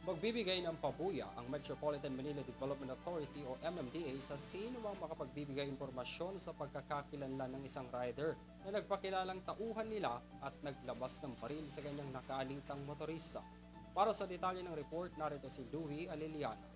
Magbibigay ng pabuya ang Metropolitan Manila Development Authority o MMDA sa sinumang makapagbibigay impormasyon sa pagkakakilanlan ng isang rider na nagpakilalang tauhan nila at naglabas ng baril sa kanyang nakaalitang motorista. Para sa detalye ng report, narito si Louie Aliliana.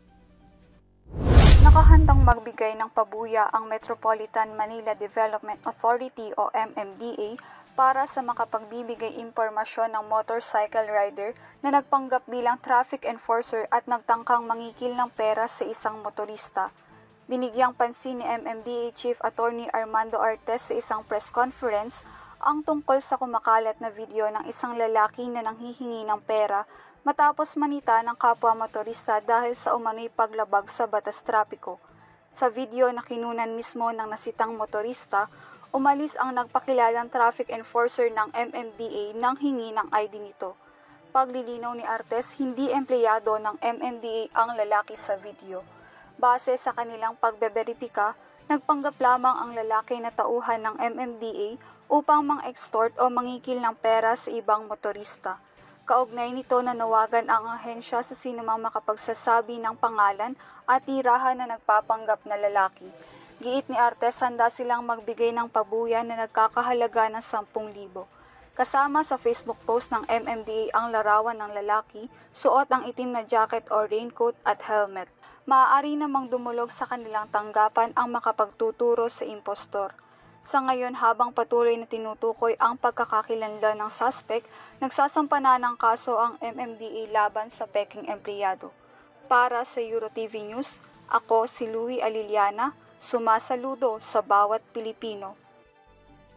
Nakahandang magbigay ng pabuya ang Metropolitan Manila Development Authority o MMDA para sa makapagbibigay impormasyon ng motorcycle rider na nagpanggap bilang traffic enforcer at nagtangkang mangikil ng pera sa isang motorista. Binigyang pansin ni MMDA Chief Attorney Armando Artes sa isang press conference ang tungkol sa kumakalat na video ng isang lalaki na nanghihingi ng pera matapos manita ng kapwa motorista dahil sa umano'y paglabag sa batas trapiko. Sa video na kinunan mismo ng nasitang motorista, umalis ang nagpakilalang traffic enforcer ng MMDA nang hingi ng ID nito. Paglilinaw ni Artes, hindi empleyado ng MMDA ang lalaki sa video. Base sa kanilang pagbeberipika, nagpanggap lamang ang lalaki na tauhan ng MMDA upang mang-extort o mangikil ng pera sa ibang motorista. Kaugnay nito nanawagan ang ahensya sa sinumang makapagsasabi ng pangalan at tirahan na nagpapanggap na lalaki. Giit ni Artes, handa silang magbigay ng pabuya na nagkakahalaga ng 10,000. Kasama sa Facebook post ng MMDA ang larawan ng lalaki, suot ang itim na jacket o raincoat at helmet. Maaari namang dumulog sa kanilang tanggapan ang makapagtuturo sa impostor. Sa ngayon, habang patuloy na tinutukoy ang pagkakakilanlan ng suspect, nagsasampa na ng kaso ang MMDA laban sa peking empleyado. Para sa EuroTV News, ako si Louie Aliliana, sumasaludo sa bawat Pilipino.